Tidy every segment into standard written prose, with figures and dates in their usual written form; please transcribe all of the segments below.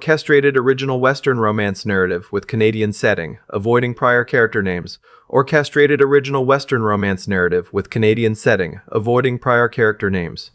Orchestrated original Western romance narrative with Canadian setting, avoiding prior character names. Orchestrated original Western romance narrative with Canadian setting, avoiding prior character names.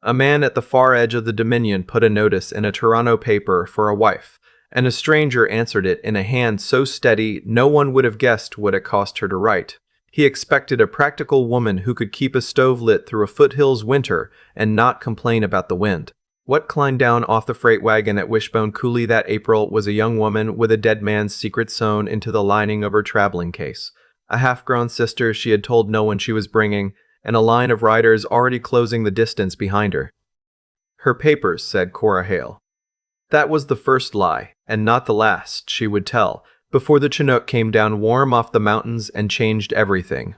A man at the far edge of the Dominion put a notice in a Toronto paper for a wife, and a stranger answered it in a hand so steady no one would have guessed what it cost her to write. He expected a practical woman who could keep a stove lit through a foothills winter and not complain about the wind. What climbed down off the freight wagon at Wishbone Coulee that April was a young woman with a dead man's secret sewn into the lining of her traveling case, a half-grown sister she had told no one she was bringing, and a line of riders already closing the distance behind her. Her papers, said Cora Hale. That was the first lie, and not the last, she would tell, before the Chinook came down warm off the mountains and changed everything.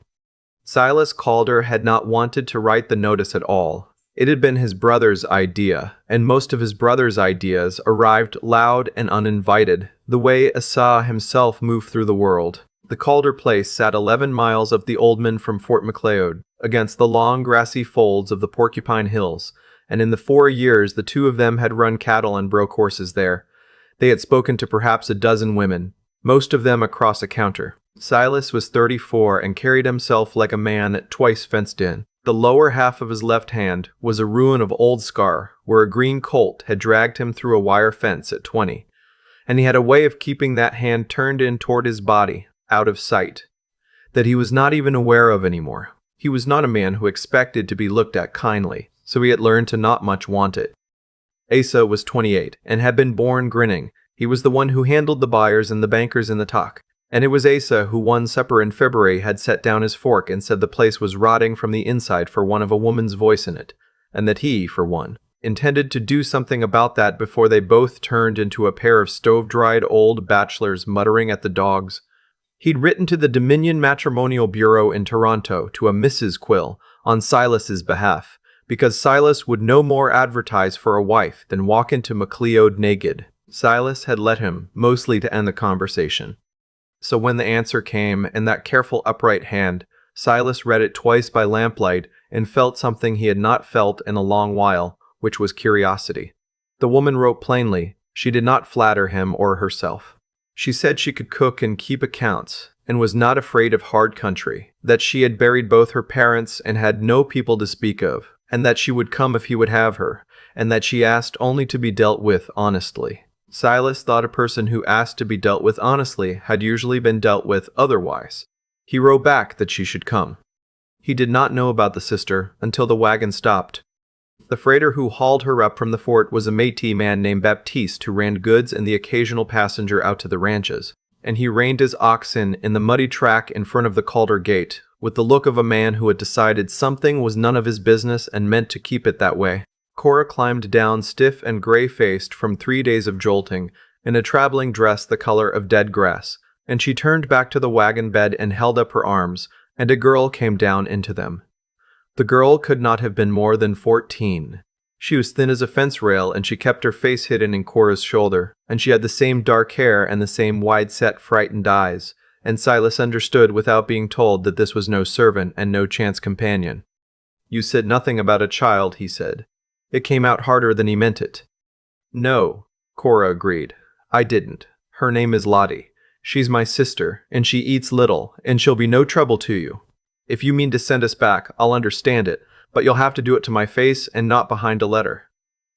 Silas Calder had not wanted to write the notice at all. It had been his brother's idea, and most of his brother's ideas arrived loud and uninvited, the way Asa himself moved through the world. The Calder place sat 11 miles up the Oldman from Fort Macleod, against the long grassy folds of the Porcupine Hills, and in the 4 years the two of them had run cattle and broke horses there. They had spoken to perhaps a dozen women, most of them across a counter. Silas was 34 and carried himself like a man twice fenced in. The lower half of his left hand was a ruin of old scar, where a green colt had dragged him through a wire fence at 20, and he had a way of keeping that hand turned in toward his body, out of sight, that he was not even aware of anymore. He was not a man who expected to be looked at kindly, so he had learned to not much want it. Asa was 28, and had been born grinning. He was the one who handled the buyers and the bankers in the talk. And it was Asa who one supper in February had set down his fork and said the place was rotting from the inside for want of a woman's voice in it, and that he, for one, intended to do something about that before they both turned into a pair of stove-dried old bachelors muttering at the dogs. He'd written to the Dominion Matrimonial Bureau in Toronto to a Mrs. Quill on Silas's behalf, because Silas would no more advertise for a wife than walk into Macleod naked. Silas had let him, mostly to end the conversation. So when the answer came, in that careful upright hand, Silas read it twice by lamplight and felt something he had not felt in a long while, which was curiosity. The woman wrote plainly. She did not flatter him or herself. She said she could cook and keep accounts, and was not afraid of hard country, that she had buried both her parents and had no people to speak of, and that she would come if he would have her, and that she asked only to be dealt with honestly. Silas thought a person who asked to be dealt with honestly had usually been dealt with otherwise. He wrote back that she should come. He did not know about the sister until the wagon stopped. The freighter who hauled her up from the fort was a Métis man named Baptiste who ran goods and the occasional passenger out to the ranches, and he reined his oxen in the muddy track in front of the Calder gate, with the look of a man who had decided something was none of his business and meant to keep it that way. Cora climbed down stiff and gray-faced from 3 days of jolting, in a traveling dress the color of dead grass, and she turned back to the wagon bed and held up her arms, and a girl came down into them. The girl could not have been more than 14. She was thin as a fence rail, and she kept her face hidden in Cora's shoulder, and she had the same dark hair and the same wide-set, frightened eyes, and Silas understood without being told that this was no servant and no chance companion. "You said nothing about a child," he said. It came out harder than he meant it. "No," Cora agreed. "I didn't. Her name is Lottie. She's my sister, and she eats little, and she'll be no trouble to you. If you mean to send us back, I'll understand it, but you'll have to do it to my face and not behind a letter."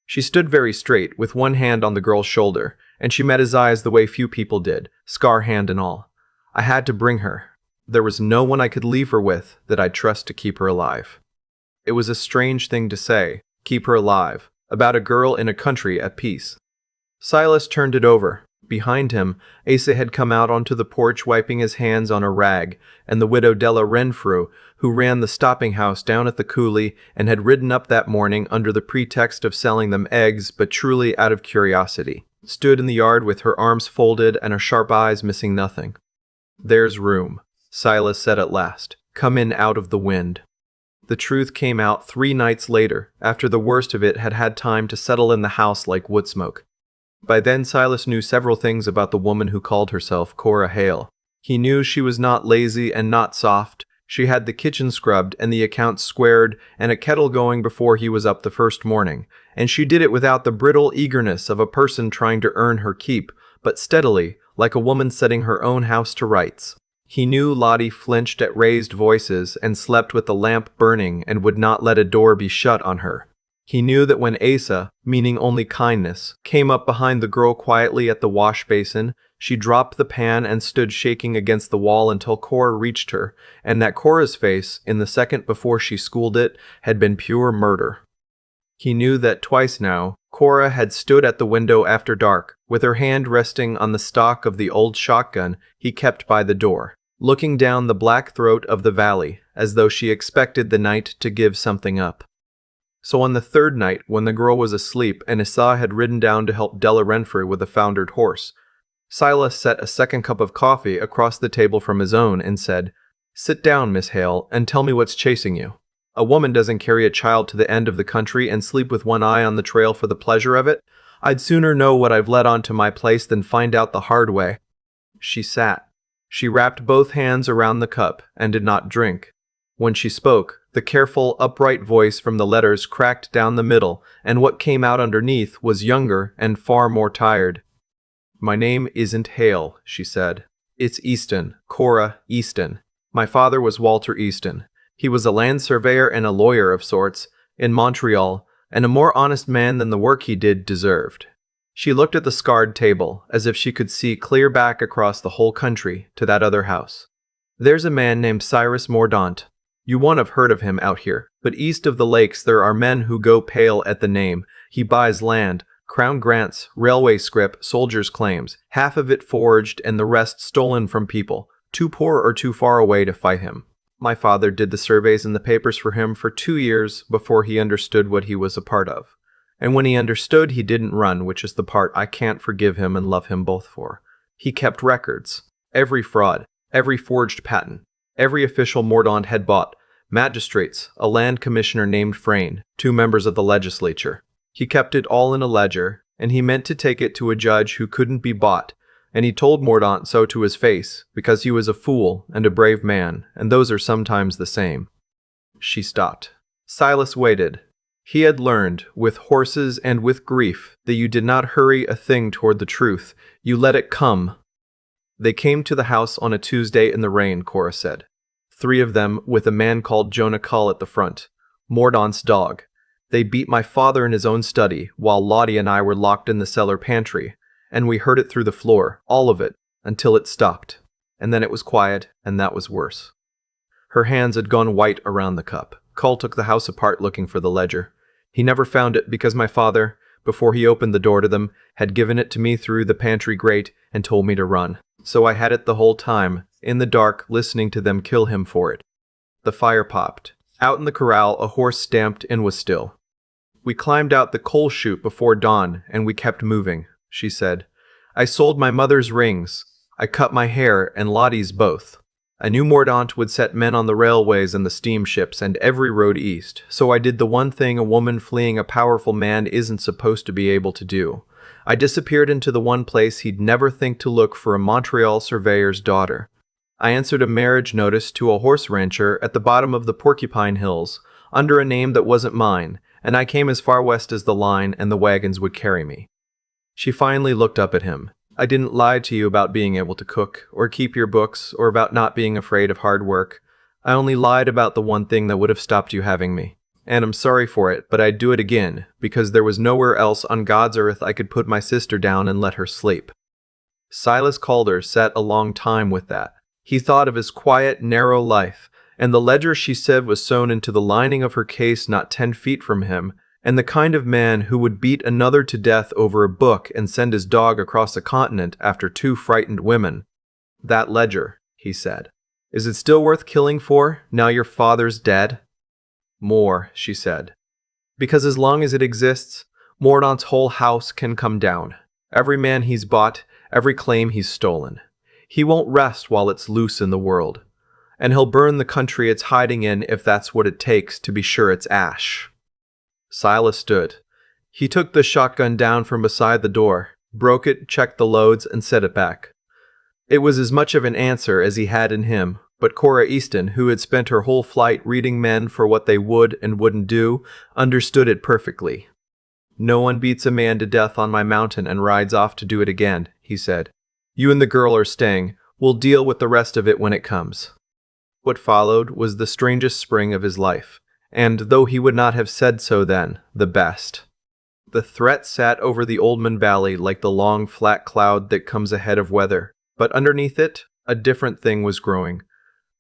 She stood very straight, with one hand on the girl's shoulder, and she met his eyes the way few people did, scar hand and all. "I had to bring her. There was no one I could leave her with that I'd trust to keep her alive." It was a strange thing to say, keep her alive, about a girl in a country at peace. Silas turned it over. Behind him, Asa had come out onto the porch wiping his hands on a rag, and the widow Della Renfrew, who ran the stopping house down at the coulee and had ridden up that morning under the pretext of selling them eggs, but truly out of curiosity, stood in the yard with her arms folded and her sharp eyes missing nothing. "There's room," Silas said at last. "Come in out of the wind." The truth came out 3 nights later, after the worst of it had had time to settle in the house like wood smoke. By then Silas knew several things about the woman who called herself Cora Hale. He knew she was not lazy and not soft. She had the kitchen scrubbed and the accounts squared and a kettle going before he was up the first morning, and she did it without the brittle eagerness of a person trying to earn her keep, but steadily, like a woman setting her own house to rights. He knew Lottie flinched at raised voices and slept with the lamp burning and would not let a door be shut on her. He knew that when Asa, meaning only kindness, came up behind the girl quietly at the wash basin, she dropped the pan and stood shaking against the wall until Cora reached her, and that Cora's face, in the second before she schooled it, had been pure murder. He knew that twice now, Cora had stood at the window after dark, with her hand resting on the stock of the old shotgun he kept by the door, looking down the black throat of the valley, as though she expected the night to give something up. So on the third night, when the girl was asleep and Issa had ridden down to help Della Renfrew with a foundered horse, Silas set a second cup of coffee across the table from his own and said, "Sit down, Miss Hale, and tell me what's chasing you. A woman doesn't carry a child to the end of the country and sleep with one eye on the trail for the pleasure of it. I'd sooner know what I've let onto my place than find out the hard way." She sat. She wrapped both hands around the cup and did not drink. When she spoke, the careful, upright voice from the letters cracked down the middle, and what came out underneath was younger and far more tired. "My name isn't Hale," she said. "It's Easton, Cora Easton. My father was Walter Easton. He was a land surveyor and a lawyer of sorts, in Montreal, and a more honest man than the work he did deserved." She looked at the scarred table, as if she could see clear back across the whole country to that other house. "There's a man named Cyrus Mordaunt. You won't have heard of him out here, but east of the lakes there are men who go pale at the name. He buys land, crown grants, railway scrip, soldiers' claims, half of it forged and the rest stolen from people, too poor or too far away to fight him. My father did the surveys and the papers for him for 2 years before he understood what he was a part of. And when he understood, he didn't run, which is the part I can't forgive him and love him both for. He kept records. Every fraud, every forged patent, every official Mordaunt had bought, magistrates, a land commissioner named Frayne, 2 members of the legislature. He kept it all in a ledger, and he meant to take it to a judge who couldn't be bought, and he told Mordaunt so to his face, because he was a fool and a brave man, and those are sometimes the same." She stopped. Silas waited. He had learned, with horses and with grief, that you did not hurry a thing toward the truth, you let it come. "They came to the house on a Tuesday in the rain," Cora said. 3 of them, with a man called Jonah Cull at the front, Mordaunt's dog. They beat my father in his own study, while Lottie and I were locked in the cellar pantry, and we heard it through the floor, all of it, until it stopped. And then it was quiet, and that was worse. Her hands had gone white around the cup. Cull took the house apart looking for the ledger. He never found it because my father, before he opened the door to them, had given it to me through the pantry grate and told me to run. So I had it the whole time, in the dark, listening to them kill him for it. The fire popped. Out in the corral, a horse stamped and was still. "We climbed out the coal chute before dawn, and we kept moving," she said. "I sold my mother's rings. I cut my hair, and Lottie's both. I knew Mordaunt would set men on the railways and the steamships and every road east, so I did the one thing a woman fleeing a powerful man isn't supposed to be able to do. I disappeared into the one place he'd never think to look for a Montreal surveyor's daughter. I answered a marriage notice to a horse rancher at the bottom of the Porcupine Hills, under a name that wasn't mine, and I came as far west as the line and the wagons would carry me." She finally looked up at him. "I didn't lie to you about being able to cook, or keep your books, or about not being afraid of hard work. I only lied about the one thing that would have stopped you having me. And I'm sorry for it, but I'd do it again, because there was nowhere else on God's earth I could put my sister down and let her sleep." Silas Calder sat a long time with that. He thought of his quiet, narrow life, and the ledger she said was sewn into the lining of her case not 10 feet from him, and the kind of man who would beat another to death over a book and send his dog across a continent after 2 frightened women. "That ledger," he said. "Is it still worth killing for, now your father's dead?" "More," she said. "Because as long as it exists, Mordaunt's whole house can come down. Every man he's bought, every claim he's stolen. He won't rest while it's loose in the world. And he'll burn the country it's hiding in if that's what it takes to be sure it's ash." Silas stood. He took the shotgun down from beside the door, broke it, checked the loads, and set it back. It was as much of an answer as he had in him, But Cora Easton, who had spent her whole flight reading men for what they would and wouldn't do, understood it perfectly. "No one beats a man to death on my mountain and rides off to do it again," he said. "You and the girl are staying. We'll deal with the rest of it when it comes." What followed was the strangest spring of his life, and, though he would not have said so then, the best. The threat sat over the Oldman Valley like the long flat cloud that comes ahead of weather, but underneath it, a different thing was growing.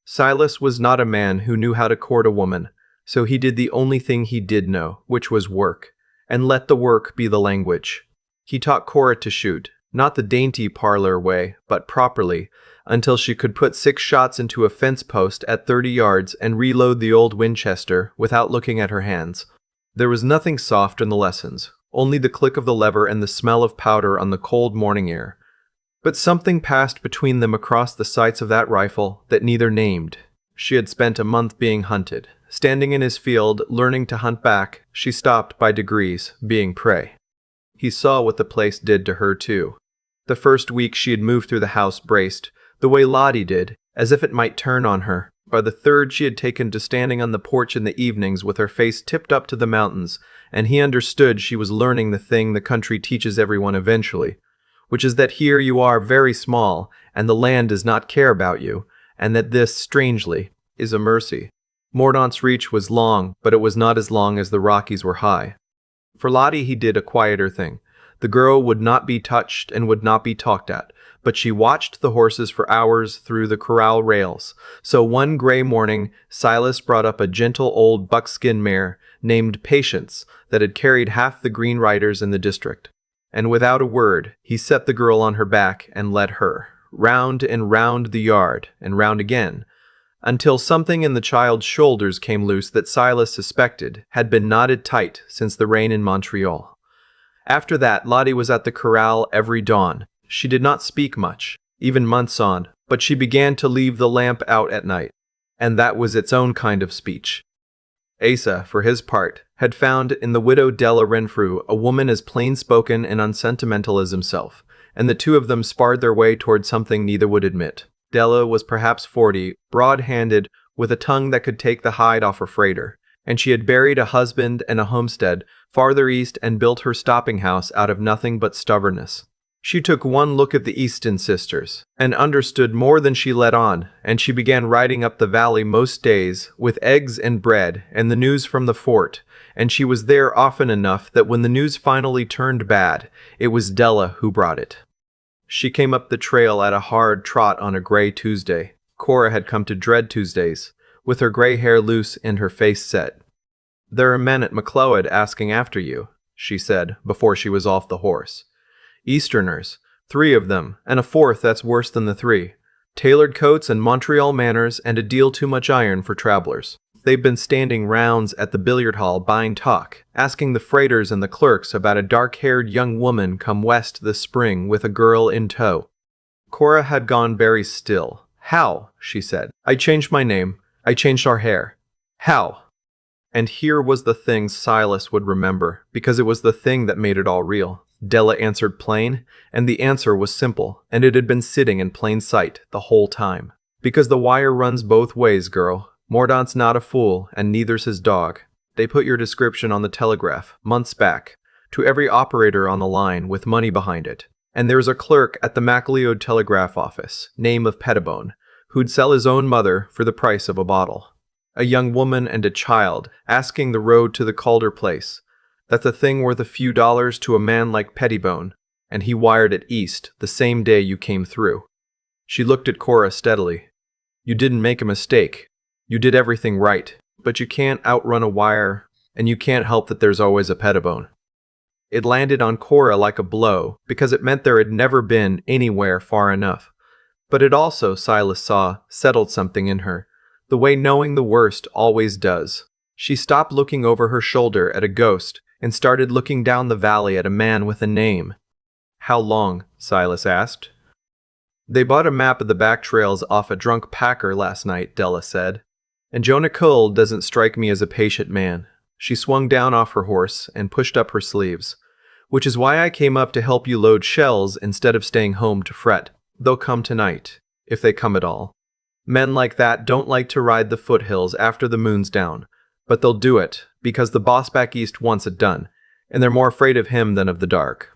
Silas was not a man who knew how to court a woman, so he did the only thing he did know, which was work, and let the work be the language. He taught Cora to shoot, not the dainty parlor way, but properly, until she could put 6 shots into a fence post at 30 yards and reload the old Winchester without looking at her hands. There was nothing soft in the lessons, only the click of the lever and the smell of powder on the cold morning air. But something passed between them across the sights of that rifle that neither named. She had spent a month being hunted. Standing in his field, learning to hunt back, she stopped by degrees, being prey. He saw what the place did to her, too. The first week she had moved through the house braced, the way Lottie did, as if it might turn on her. By the third she had taken to standing on the porch in the evenings with her face tipped up to the mountains, and he understood she was learning the thing the country teaches everyone eventually, which is that here you are very small, and the land does not care about you, and that this, strangely, is a mercy. Mordaunt's reach was long, but it was not as long as the Rockies were high. For Lottie he did a quieter thing. The girl would not be touched and would not be talked at, but she watched the horses for hours through the corral rails. So one gray morning, Silas brought up a gentle old buckskin mare named Patience that had carried half the green riders in the district. And without a word, he set the girl on her back and led her, round and round the yard, and round again, until something in the child's shoulders came loose that Silas suspected had been knotted tight since the rain in Montreal. After that, Lottie was at the corral every dawn. She did not speak much, even months on, but she began to leave the lamp out at night, and that was its own kind of speech. Asa, for his part, had found in the widow Della Renfrew a woman as plain-spoken and unsentimental as himself, and the two of them sparred their way toward something neither would admit. Della was perhaps 40, broad-handed, with a tongue that could take the hide off a freighter, and she had buried a husband and a homestead farther east and built her stopping house out of nothing but stubbornness. She took one look at the Easton sisters, and understood more than she let on, and she began riding up the valley most days, with eggs and bread and the news from the fort, and she was there often enough that when the news finally turned bad, it was Della who brought it. She came up the trail at a hard trot on a gray Tuesday. Cora had come to dread Tuesdays, with her gray hair loose and her face set. "There are men at McLeod asking after you," she said, before she was off the horse. "Easterners, 3 of them, and a 4th that's worse than the 3. Tailored coats and Montreal manners and a deal too much iron for travelers. They've been standing rounds at the billiard hall buying talk, asking the freighters and the clerks about a dark-haired young woman come west this spring with a girl in tow." Cora had gone very still. "How?" she said. "I changed my name. I changed our hair." "How?" And here was the thing Silas would remember, because it was the thing that made it all real. Della answered plain, and the answer was simple, and it had been sitting in plain sight the whole time. "Because the wire runs both ways, girl. Mordaunt's not a fool, and neither's his dog. They put your description on the telegraph, months back, to every operator on the line with money behind it. And there's a clerk at the MacLeod telegraph office, name of Pettibone, who'd sell his own mother for the price of a bottle. A young woman and a child, asking the road to the Calder place. That's a thing worth a few dollars to a man like Pettibone, and he wired it east the same day you came through." She looked at Cora steadily. "You didn't make a mistake. You did everything right, but you can't outrun a wire, and you can't help that there's always a Pettibone." It landed on Cora like a blow, because it meant there had never been anywhere far enough. But it also, Silas saw, settled something in her, the way knowing the worst always does. She stopped looking over her shoulder at a ghost and started looking down the valley at a man with a name. "How long?" Silas asked. "They bought a map of the back trails off a drunk packer last night," Della said. "And Jonah Cole doesn't strike me as a patient man." She swung down off her horse and pushed up her sleeves. "Which is why I came up to help you load shells instead of staying home to fret. They'll come tonight, if they come at all." Men like that don't like to ride the foothills after the moon's down, but they'll do it because the boss back east wants it done, and they're more afraid of him than of the dark.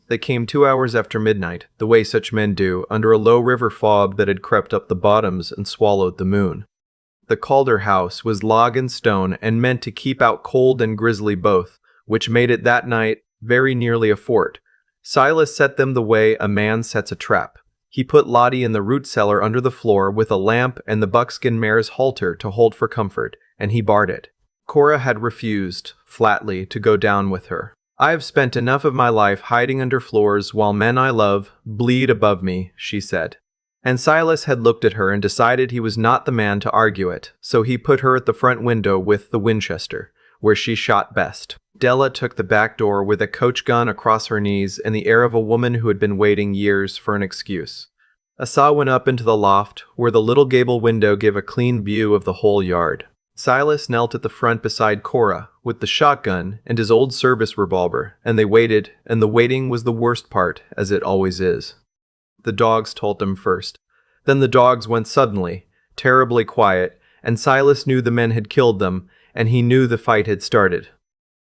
They came 2 hours after midnight, the way such men do, under a low river fog that had crept up the bottoms and swallowed the moon. The Calder house was log and stone and meant to keep out cold and grizzly both, which made it that night very nearly a fort. Silas set them the way a man sets a trap. He put Lottie in the root cellar under the floor with a lamp and the buckskin mare's halter to hold for comfort, and he barred it. Cora had refused, flatly, to go down with her. "I have spent enough of my life hiding under floors while men I love bleed above me," she said. And Silas had looked at her and decided he was not the man to argue it, so he put her at the front window with the Winchester, where she shot best. Della took the back door with a coach gun across her knees and the air of a woman who had been waiting years for an excuse. Asa went up into the loft, where the little gable window gave a clean view of the whole yard. Silas knelt at the front beside Cora, with the shotgun and his old service revolver, and they waited, and the waiting was the worst part, as it always is. The dogs told them first. Then the dogs went suddenly, terribly quiet, and Silas knew the men had killed them, and he knew the fight had started.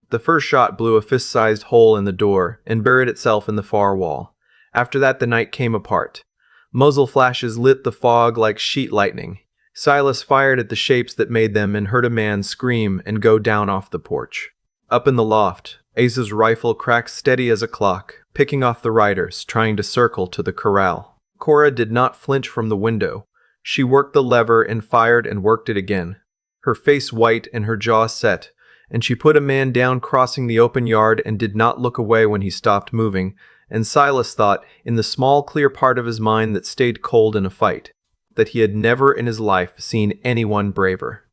The first shot blew a fist-sized hole in the door and buried itself in the far wall. After that the night came apart. Muzzle flashes lit the fog like sheet lightning. Silas fired at the shapes that made them and heard a man scream and go down off the porch. Up in the loft, Asa's rifle cracked steady as a clock, picking off the riders, trying to circle to the corral. Cora did not flinch from the window. She worked the lever and fired and worked it again, her face white and her jaw set, and she put a man down crossing the open yard and did not look away when he stopped moving, and Silas thought, in the small clear part of his mind that stayed cold in a fight, that he had never in his life seen anyone braver.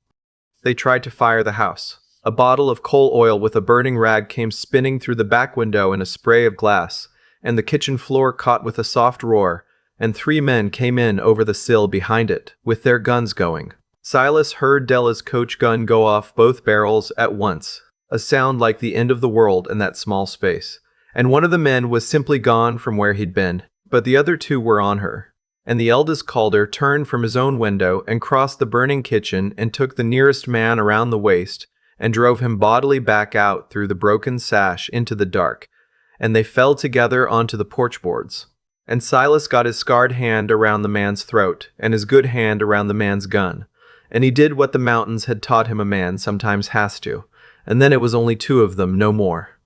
They tried to fire the house. A bottle of coal oil with a burning rag came spinning through the back window in a spray of glass, and the kitchen floor caught with a soft roar, and 3 men came in over the sill behind it, with their guns going. Silas heard Della's coach gun go off both barrels at once, a sound like the end of the world in that small space, and one of the men was simply gone from where he'd been, but the other 2 were on her. And the eldest Calder turned from his own window and crossed the burning kitchen and took the nearest man around the waist and drove him bodily back out through the broken sash into the dark, and they fell together onto the porch boards. And Silas got his scarred hand around the man's throat and his good hand around the man's gun, and he did what the mountains had taught him a man sometimes has to, and then it was only 2 of them, no more.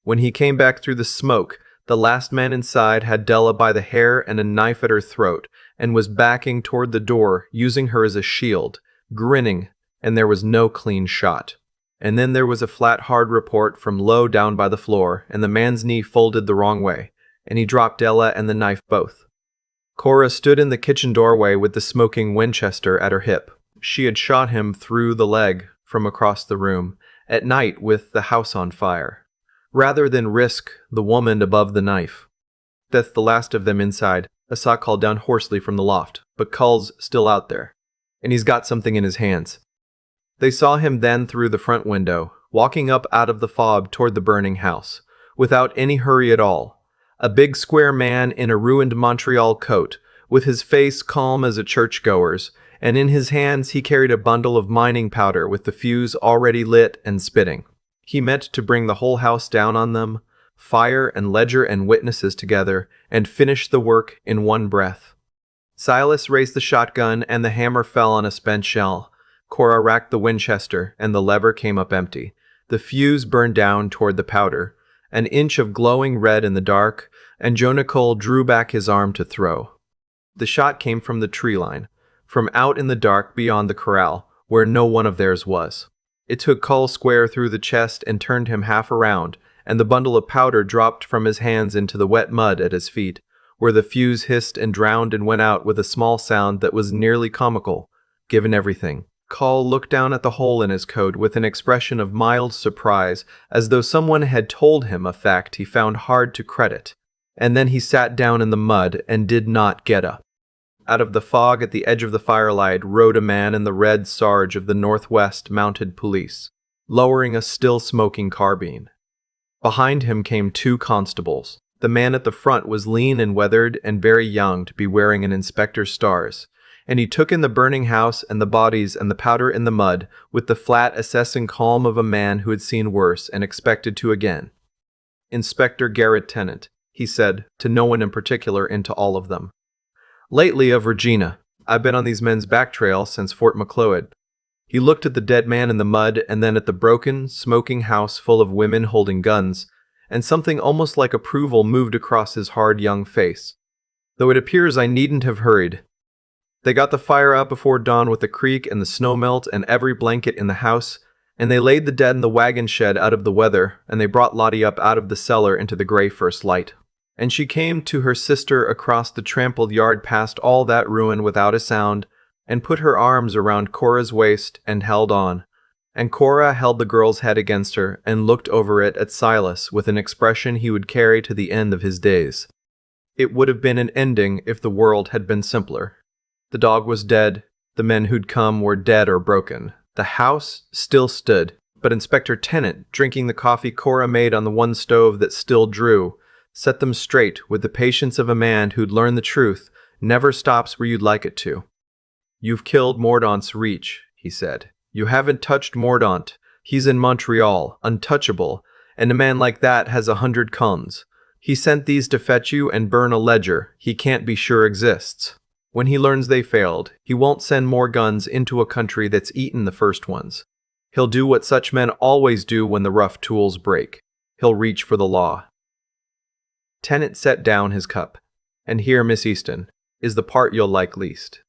When he came back through the smoke, the last man inside had Della by the hair and a knife at her throat, and was backing toward the door, using her as a shield, grinning, and there was no clean shot. And then there was a flat, hard report from low down by the floor, and the man's knee folded the wrong way, and he dropped Della and the knife both. Cora stood in the kitchen doorway with the smoking Winchester at her hip. She had shot him through the leg from across the room, at night with the house on fire, rather than risk the woman above the knife. That's the last of them inside, Asa called down hoarsely from the loft, but Cull's still out there, and he's got something in his hands. They saw him then through the front window, walking up out of the fog toward the burning house, without any hurry at all. A big square man in a ruined Montreal coat, with his face calm as a churchgoer's, and in his hands he carried a bundle of mining powder with the fuse already lit and spitting. He meant to bring the whole house down on them, fire and ledger and witnesses together, and finish the work in one breath. Silas raised the shotgun and the hammer fell on a spent shell. Cora racked the Winchester and the lever came up empty. The fuse burned down toward the powder, an inch of glowing red in the dark, and Jonah Cole drew back his arm to throw. The shot came from the tree line, from out in the dark beyond the corral, where no one of theirs was. It took Cull square through the chest and turned him half around, and the bundle of powder dropped from his hands into the wet mud at his feet, where the fuse hissed and drowned and went out with a small sound that was nearly comical, given everything. Cull looked down at the hole in his coat with an expression of mild surprise, as though someone had told him a fact he found hard to credit, and then he sat down in the mud and did not get up. Out of the fog at the edge of the firelight rode a man in the red sarge of the Northwest Mounted Police, lowering a still smoking carbine. Behind him came 2 constables. The man at the front was lean and weathered and very young to be wearing an inspector's stars, and he took in the burning house and the bodies and the powder in the mud with the flat, assessing calm of a man who had seen worse and expected to again. "Inspector Garrett Tennant," he said, to no one in particular, into all of them. "Lately of Regina. I've been on these men's back trail since Fort McLeod." He looked at the dead man in the mud and then at the broken, smoking house full of women holding guns, and something almost like approval moved across his hard young face. "Though it appears I needn't have hurried. They got the fire out before dawn with the creek and the snow melt and every blanket in the house, and they laid the dead in the wagon shed out of the weather, and they brought Lottie up out of the cellar into the gray first light. And she came to her sister across the trampled yard past all that ruin without a sound, and put her arms around Cora's waist and held on. And Cora held the girl's head against her and looked over it at Silas with an expression he would carry to the end of his days. It would have been an ending if the world had been simpler. The dog was dead, the men who'd come were dead or broken. The house still stood, but Inspector Tennant, drinking the coffee Cora made on the one stove that still drew, set them straight with the patience of a man who'd learned the truth never stops where you'd like it to. "You've killed Mordaunt's Reach," he said. "You haven't touched Mordaunt. He's in Montreal, untouchable, and a man like that has 100 guns. He sent these to fetch you and burn a ledger he can't be sure exists. When he learns they failed, he won't send more guns into a country that's eaten the first ones. He'll do what such men always do when the rough tools break. He'll reach for the law." Tennant set down his cup. "And here, Miss Easton, is the part you'll like least.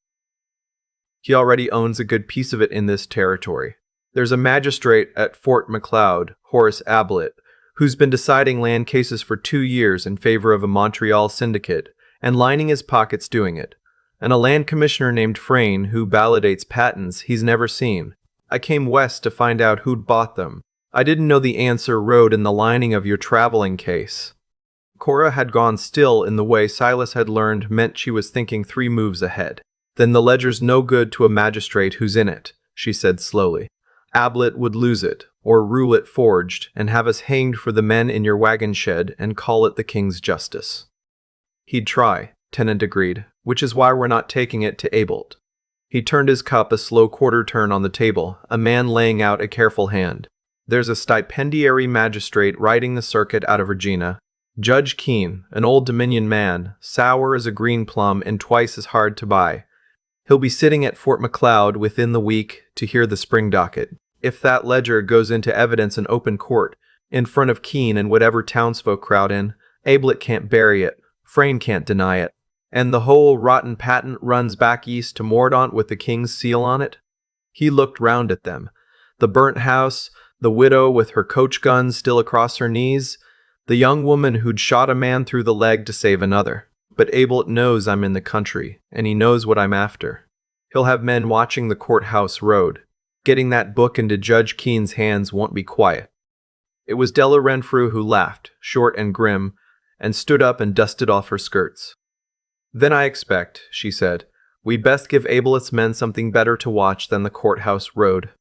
He already owns a good piece of it in this territory. There's a magistrate at Fort McLeod, Horace Ablett, who's been deciding land cases for 2 years in favor of a Montreal syndicate, and lining his pockets doing it. And a land commissioner named Frayne who validates patents he's never seen. I came west to find out who'd bought them. I didn't know the answer rode in the lining of your traveling case." Cora had gone still in the way Silas had learned meant she was thinking 3 moves ahead. "Then the ledger's no good to a magistrate who's in it," she said slowly. "Ablett would lose it, or rule it forged, and have us hanged for the men in your wagon shed and call it the king's justice." "He'd try," Tennant agreed, "which is why we're not taking it to Abelt." He turned his cup a slow quarter turn on the table, a man laying out a careful hand. "There's a stipendiary magistrate riding the circuit out of Regina, Judge Keene, an old Dominion man, sour as a green plum and twice as hard to buy. He'll be sitting at Fort McLeod within the week to hear the spring docket. If that ledger goes into evidence in open court, in front of Keene and whatever townsfolk crowd in, Ablett can't bury it, Frayne can't deny it, and the whole rotten patent runs back east to Mordaunt with the king's seal on it." He looked round at them. The burnt house, the widow with her coach guns still across her knees, the young woman who'd shot a man through the leg to save another. "But Ablett knows I'm in the country, and he knows what I'm after. He'll have men watching the courthouse road. Getting that book into Judge Keene's hands won't be quiet." It was Della Renfrew who laughed, short and grim, and stood up and dusted off her skirts. "Then I expect," she said, "we'd best give Ablett's men something better to watch than the courthouse road."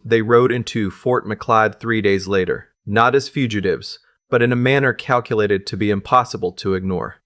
They rode into Fort McLeod 3 days later, not as fugitives, but in a manner calculated to be impossible to ignore.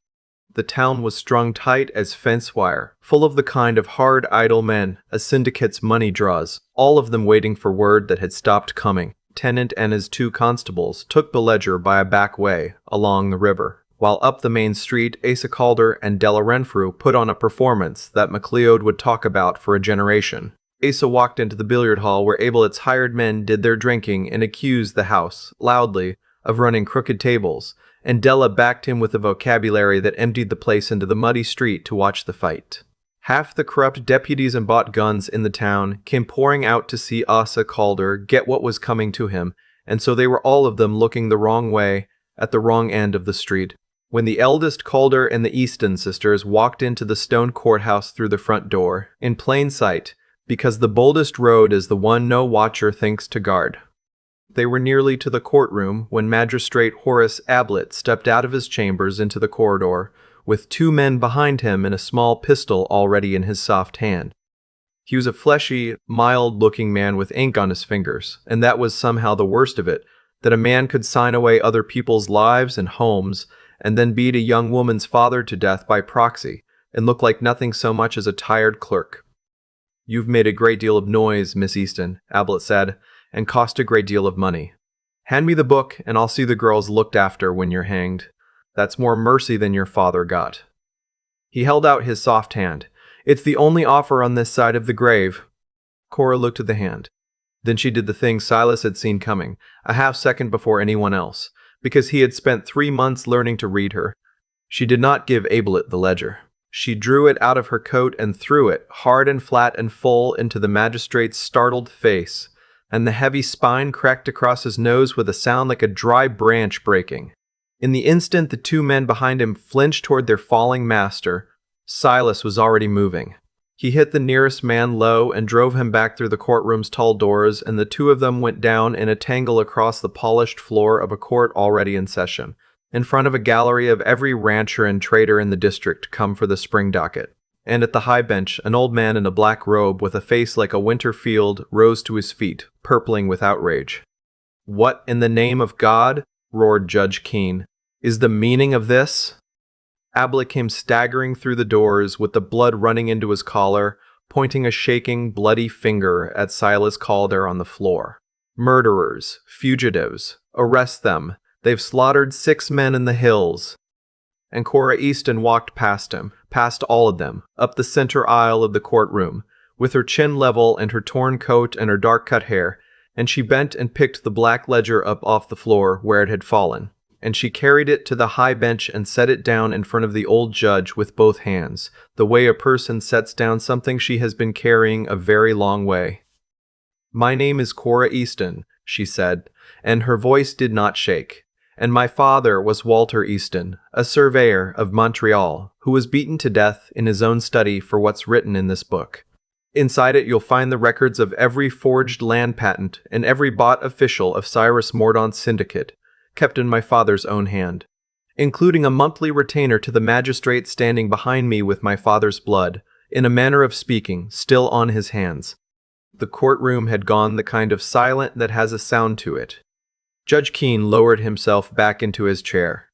The town was strung tight as fence wire, full of the kind of hard, idle men a syndicate's money draws, all of them waiting for word that had stopped coming. Tennant and his 2 constables took the ledger by a back way along the river, while up the main street Asa Calder and Della Renfrew put on a performance that McLeod would talk about for a generation. Asa walked into the billiard hall where Ablett's hired men did their drinking and accused the house, loudly, of running crooked tables, and Della backed him with a vocabulary that emptied the place into the muddy street to watch the fight. Half the corrupt deputies and bought guns in the town came pouring out to see Asa Calder get what was coming to him, and so they were all of them looking the wrong way at the wrong end of the street. When the eldest Calder and the Easton sisters walked into the stone courthouse through the front door, in plain sight, because the boldest road is the one no watcher thinks to guard. They were nearly to the courtroom when Magistrate Horace Ablett stepped out of his chambers into the corridor, with 2 men behind him and a small pistol already in his soft hand. He was a fleshy, mild-looking man with ink on his fingers, and that was somehow the worst of it, that a man could sign away other people's lives and homes and then beat a young woman's father to death by proxy, and looked like nothing so much as a tired clerk. "You've made a great deal of noise, Miss Easton," Ablett said, "and cost a great deal of money. Hand me the book, and I'll see the girls looked after when you're hanged. That's more mercy than your father got." He held out his soft hand. "It's the only offer on this side of the grave." Cora looked at the hand. Then she did the thing Silas had seen coming, a half-second before anyone else, because he had spent 3 months learning to read her. She did not give Ablett the ledger. She drew it out of her coat and threw it, hard and flat and full, into the magistrate's startled face, and the heavy spine cracked across his nose with a sound like a dry branch breaking. In the instant the 2 men behind him flinched toward their falling master, Silas was already moving. He hit the nearest man low and drove him back through the courtroom's tall doors, and the 2 of them went down in a tangle across the polished floor of a court already in session, in front of a gallery of every rancher and trader in the district come for the spring docket. And at the high bench, an old man in a black robe with a face like a winter field rose to his feet, purpling with outrage. "What in the name of God," roared Judge Keene, "is the meaning of this?" Ablett came staggering through the doors with the blood running into his collar, pointing a shaking, bloody finger at Silas Calder on the floor. "Murderers, fugitives, arrest them. They've slaughtered 6 men in the hills." And Cora Easton walked past him, past all of them, up the center aisle of the courtroom, with her chin level and her torn coat and her dark-cut hair, and she bent and picked the black ledger up off the floor where it had fallen, and she carried it to the high bench and set it down in front of the old judge with both hands, the way a person sets down something she has been carrying a very long way. "My name is Cora Easton," she said, and her voice did not shake. "And my father was Walter Easton, a surveyor of Montreal, who was beaten to death in his own study for what's written in this book. Inside it you'll find the records of every forged land patent and every bought official of Cyrus Mordaunt's syndicate, kept in my father's own hand, including a monthly retainer to the magistrate standing behind me with my father's blood, in a manner of speaking, still on his hands." The courtroom had gone the kind of silent that has a sound to it. Judge Keene lowered himself back into his chair.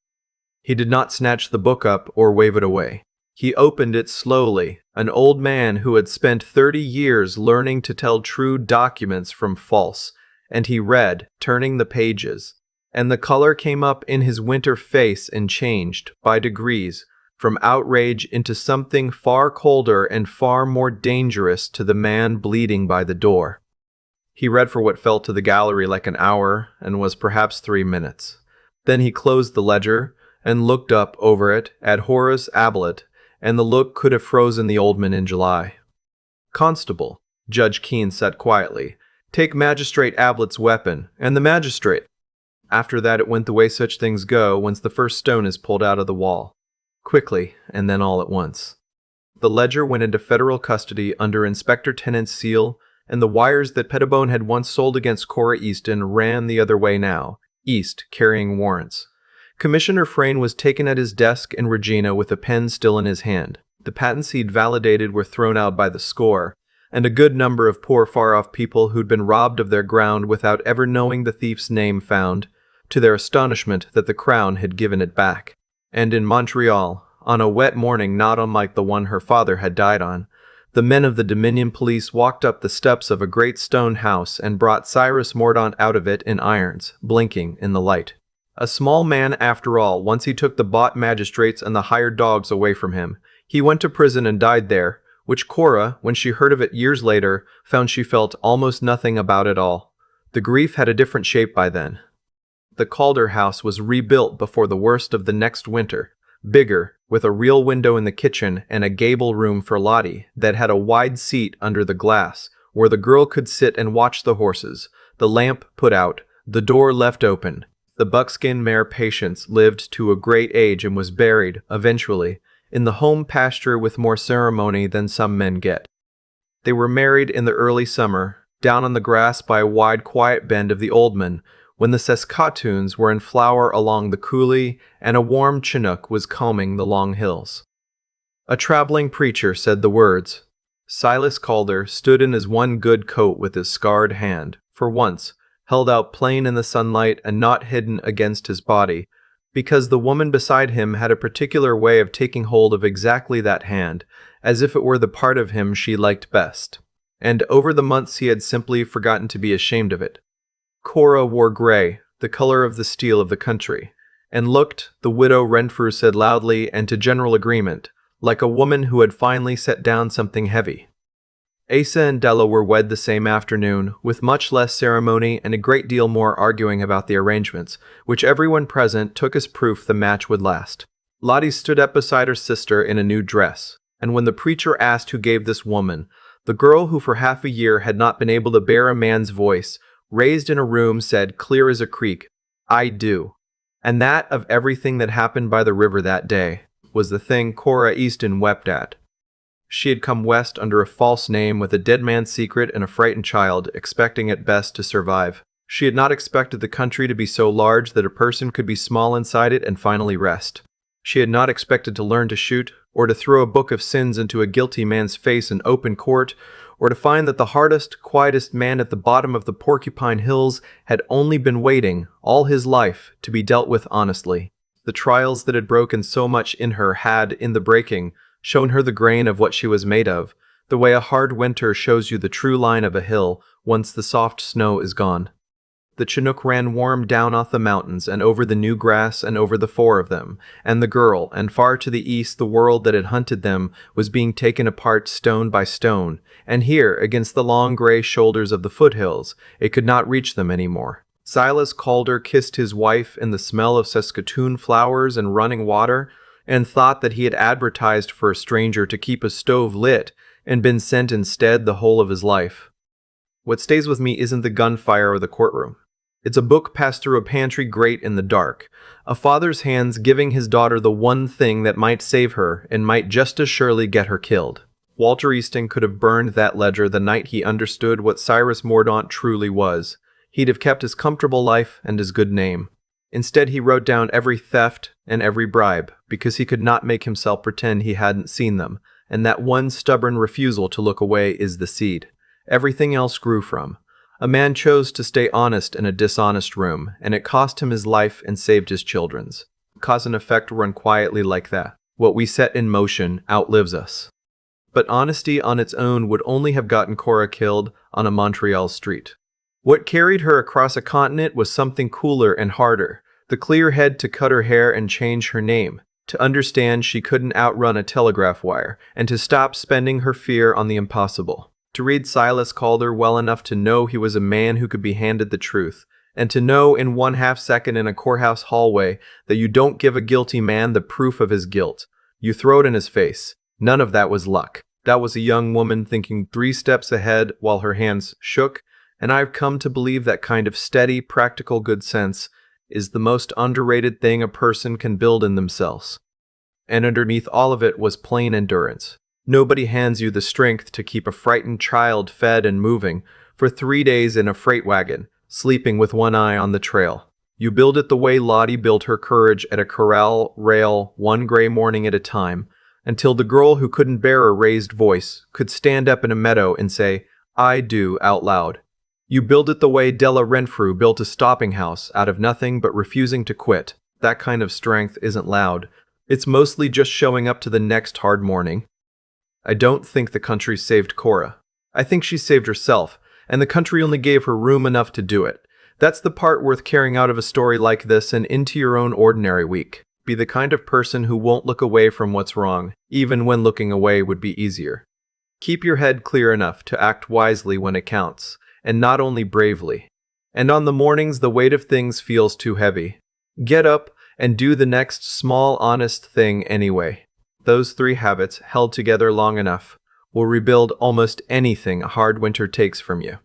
He did not snatch the book up or wave it away. He opened it slowly, an old man who had spent 30 years learning to tell true documents from false, and he read, turning the pages, and the color came up in his winter face and changed, by degrees, from outrage into something far colder and far more dangerous to the man bleeding by the door. He read for what felt to the gallery like an hour and was perhaps 3 minutes. Then he closed the ledger and looked up over it at Horace Ablett, and the look could have frozen the old man in July. "Constable," Judge Keene said quietly, "take Magistrate Ablett's weapon, and the magistrate." After that it went the way such things go once the first stone is pulled out of the wall. Quickly, and then all at once. The ledger went into federal custody under Inspector Tennant's seal, and the wires that Pettibone had once sold against Cora Easton ran the other way now, east, carrying warrants. Commissioner Frayne was taken at his desk in Regina with a pen still in his hand. The patents he'd validated were thrown out by the score, and a good number of poor far-off people who'd been robbed of their ground without ever knowing the thief's name found, to their astonishment, that the Crown had given it back. And in Montreal, on a wet morning not unlike the one her father had died on, the men of the Dominion Police walked up the steps of a great stone house and brought Cyrus Mordaunt out of it in irons, blinking in the light. A small man after all, once he took the bought magistrates and the hired dogs away from him. He went to prison and died there, which Cora, when she heard of it years later, found she felt almost nothing about at all. The grief had a different shape by then. The Calder house was rebuilt before the worst of the next winter, bigger, with a real window in the kitchen and a gable room for Lottie that had a wide seat under the glass where the girl could sit and watch the horses, the lamp put out, the door left open. The buckskin mare Patience lived to a great age and was buried, eventually, in the home pasture with more ceremony than some men get. They were married in the early summer, down on the grass by a wide quiet bend of the Oldman, when the Saskatoons were in flower along the coulee and a warm Chinook was combing the long hills. A traveling preacher said the words. Silas Calder stood in his one good coat with his scarred hand, for once, held out plain in the sunlight and not hidden against his body, because the woman beside him had a particular way of taking hold of exactly that hand, as if it were the part of him she liked best. And over the months he had simply forgotten to be ashamed of it. Cora wore gray, the color of the steel of the country, and looked, the widow Renfrew said loudly and to general agreement, like a woman who had finally set down something heavy. Asa and Della were wed the same afternoon, with much less ceremony and a great deal more arguing about the arrangements, which everyone present took as proof the match would last. Lottie stood up beside her sister in a new dress, and when the preacher asked who gave this woman, the girl who for half a year had not been able to bear a man's voice, raised in a room, said, clear as a creek, I do. And that, of everything that happened by the river that day, was the thing Cora Easton wept at. She had come west under a false name with a dead man's secret and a frightened child, expecting at best to survive. She had not expected the country to be so large that a person could be small inside it and finally rest. She had not expected to learn to shoot, or to throw a book of sins into a guilty man's face in open court, or to find that the hardest, quietest man at the bottom of the Porcupine Hills had only been waiting, all his life, to be dealt with honestly. The trials that had broken so much in her had, in the breaking, shown her the grain of what she was made of, the way a hard winter shows you the true line of a hill once the soft snow is gone. The Chinook ran warm down off the mountains and over the new grass and over the four of them, and the girl, and far to the east the world that had hunted them was being taken apart stone by stone, and here, against the long gray shoulders of the foothills, it could not reach them any more. Silas Calder kissed his wife in the smell of Saskatoon flowers and running water, and thought that he had advertised for a stranger to keep a stove lit and been sent instead the whole of his life. What stays with me isn't the gunfire or the courtroom. It's a book passed through a pantry grate in the dark, a father's hands giving his daughter the one thing that might save her and might just as surely get her killed. Walter Easton could have burned that ledger the night he understood what Cyrus Mordaunt truly was. He'd have kept his comfortable life and his good name. Instead, he wrote down every theft and every bribe, because he could not make himself pretend he hadn't seen them, and that one stubborn refusal to look away is the seed. Everything else grew from. A man chose to stay honest in a dishonest room, and it cost him his life and saved his children's. Cause and effect run quietly like that. What we set in motion outlives us. But honesty on its own would only have gotten Cora killed on a Montreal street. What carried her across a continent was something cooler and harder. The clear head to cut her hair and change her name, to understand she couldn't outrun a telegraph wire, and to stop spending her fear on the impossible. To read Silas Calder well enough to know he was a man who could be handed the truth, and to know in 1/2 second in a courthouse hallway that you don't give a guilty man the proof of his guilt. You throw it in his face. None of that was luck. That was a young woman thinking 3 steps ahead while her hands shook, and I've come to believe that kind of steady, practical good sense is the most underrated thing a person can build in themselves. And underneath all of it was plain endurance. Nobody hands you the strength to keep a frightened child fed and moving for 3 days in a freight wagon, sleeping with one eye on the trail. You build it the way Lottie built her courage at a corral rail one gray morning at a time, until the girl who couldn't bear a raised voice could stand up in a meadow and say, I do, out loud. You build it the way Della Renfrew built a stopping house out of nothing but refusing to quit. That kind of strength isn't loud. It's mostly just showing up to the next hard morning. I don't think the country saved Cora. I think she saved herself, and the country only gave her room enough to do it. That's the part worth carrying out of a story like this and into your own ordinary week. Be the kind of person who won't look away from what's wrong, even when looking away would be easier. Keep your head clear enough to act wisely when it counts, and not only bravely. And on the mornings the weight of things feels too heavy, get up and do the next small honest thing anyway. Those 3 habits, held together long enough, will rebuild almost anything a hard winter takes from you.